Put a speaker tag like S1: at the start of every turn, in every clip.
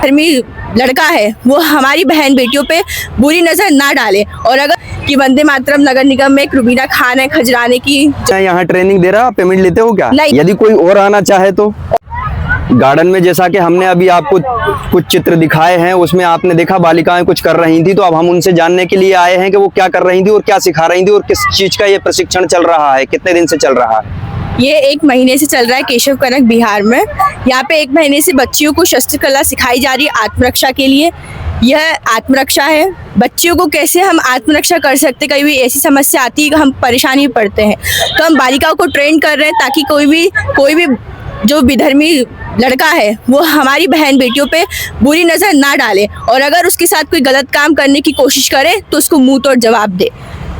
S1: विधर्मी लड़का है वो हमारी बहन बेटियों पे बुरी नजर ना डाले। और अगर कि वंदे मातरम नगर निगम में एक रुबीना खान है खजराने की,
S2: यहाँ ट्रेनिंग दे रहा, पेमेंट लेते हो क्या?
S1: नहीं।
S2: यदि कोई और आना चाहे तो गार्डन में, जैसा कि हमने अभी आपको कुछ चित्र दिखाए हैं, उसमें आपने देखा बालिकाएं कुछ कर रही थी, तो अब हम उनसे जानने के लिए आए हैं कि वो क्या कर रही थी और क्या सिखा रही थी और किस चीज का ये प्रशिक्षण चल रहा है, कितने दिन से चल रहा है।
S1: ये 1 महीने से चल रहा है केशव कनक बिहार में। यहाँ पे 1 महीने से बच्चियों को शस्त्र कला सिखाई जा रही है आत्मरक्षा के लिए। यह आत्मरक्षा है, बच्चियों को कैसे हम आत्मरक्षा कर सकते, कहीं भी ऐसी समस्या आती है कि हम परेशानी में पड़ते हैं, तो हम बालिकाओं को ट्रेन कर रहे हैं ताकि कोई भी जो विधर्मी लड़का है वो हमारी बहन बेटियों पे बुरी नज़र ना डाले, और अगर उसके साथ कोई गलत काम करने की कोशिश करे तो उसको मुंह तोड़ जवाब दे।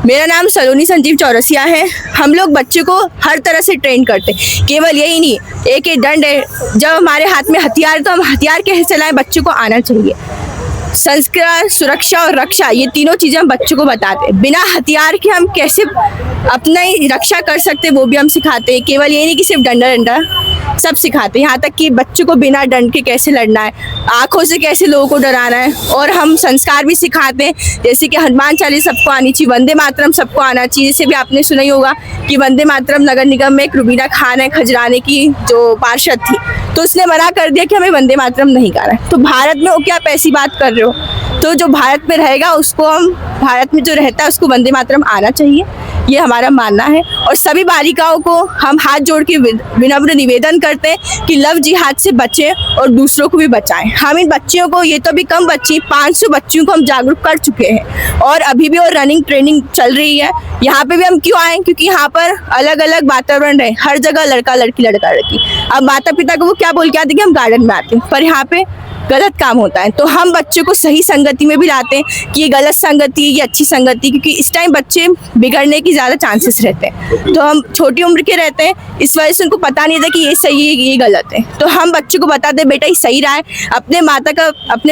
S1: मेरा नाम सलोनी संजीव चौरसिया है। हम लोग बच्चे को हर तरह से ट्रेन करते हैं, केवल यही नहीं, एक दंड है, जब हमारे हाथ में हथियार तो हम हथियार कैसे चलाएं बच्चे को आना चाहिए। संस्कार, सुरक्षा और रक्षा, ये तीनों चीज़ें हम बच्चों को बताते हैं। बिना हथियार के हम कैसे अपना ही रक्षा कर सकते वो भी हम सिखाते हैं। केवल ये नहीं कि सिर्फ डंडा सब सिखाते हैं, यहाँ तक कि बच्चों को बिना डंड के कैसे लड़ना है, आँखों से कैसे लोगों को डराना है। और हम संस्कार भी सिखाते हैं, जैसे कि हनुमान चालीसा सबको आनी चाहिए, वंदे मातरम सबको आना चाहिए। जैसे भी आपने सुना ही होगा कि वंदे मातरम नगर निगम में एक रुबीना खान है खजराने की जो पार्षद थी, तो उसने मना कर दिया कि हमें वंदे मातरम नहीं गाना है। तो भारत में वो क्या ऐसी बात कर रहे हो, तो जो भारत में रहेगा उसको हम, भारत में जो रहता है उसको वंदे मातरम आना चाहिए, ये हमारा मानना है। और सभी बालिकाओं को हम हाथ जोड़ के विनम्र निवेदन करते हैं कि लव जिहाद से बचें और दूसरों को भी बचाएं। हम इन बच्चियों को, ये तो भी कम बच्ची, 500 बच्चियों को हम जागरूक कर चुके हैं और अभी भी और रनिंग ट्रेनिंग चल रही है। यहाँ पे भी हम क्यों आए, क्योंकि यहाँ पर अलग अलग वातावरण है, हर जगह लड़का लड़की लड़का लड़की। अब माता पिता को वो क्या बोल के आते कि हम गार्डन में आते हैं, पर यहाँ पे गलत काम होता है। तो हम बच्चों को सही संगति में भी लाते हैं कि ये गलत संगति है, ये अच्छी संगति, क्योंकि इस टाइम बच्चे बिगड़ने की ज़्यादा चांसेस रहते हैं। तो हम छोटी उम्र के रहते हैं, इस वजह से उनको पता नहीं था कि ये सही है ये गलत है। तो हम बच्चों को बताते बेटा ये सही रहा है, अपने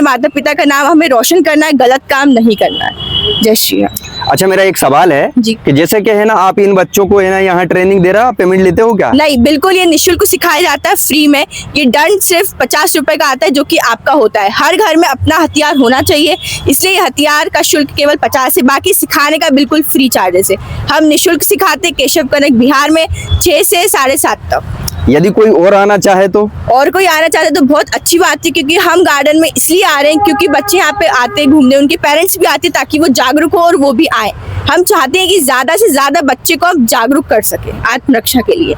S1: माता पिता का नाम हमें रोशन करना है, गलत काम नहीं करना है। जय श्री राम।
S2: अच्छा, मेरा एक सवाल है
S1: जी,
S2: कि जैसे कि है ना, आप इन बच्चों को है ना यहाँ ट्रेनिंग दे रहा, पेमेंट लेते हो क्या?
S1: नहीं, बिल्कुल ये निःशुल्क सिखाया जाता है, फ्री में। ये दंड सिर्फ 50 रुपए का आता है, जो कि आपका होता है। हर घर में अपना हथियार होना चाहिए, इसलिए हथियार का शुल्क केवल 50 है, बाकी सिखाने का बिल्कुल फ्री चार्जेस है। हम निःशुल्क सिखाते केशव कनक बिहार में 6 से 7:30 तक।
S2: यदि कोई और आना चाहे तो?
S1: और कोई आना चाहते तो बहुत अच्छी बात है, क्योंकि हम गार्डन में इसलिए आ रहे हैं क्योंकि बच्चे यहाँ पे आते हैं घूमने, उनके पेरेंट्स भी आते हैं ताकि वो जागरूक हो और वो भी आए। हम चाहते हैं कि ज़्यादा से ज़्यादा बच्चे को हम जागरूक कर सके आत्मरक्षा के लिए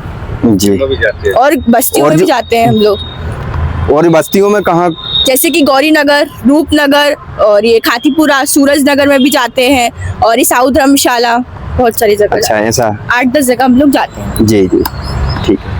S2: जी।
S1: और बस्तियों में भी जाते हैं हम लोग।
S2: और बस्तियों में कहाँ? जैसे
S1: कि गौरी नगर, रूपनगर और ये खातीपुरा, सूरज नगर में भी जाते हैं, और ये साउथ धर्मशाला, बहुत सारी जगह।
S2: अच्छा, ऐसा
S1: 8-10 जगह हम लोग जाते हैं।
S2: जी जी, ठीक है।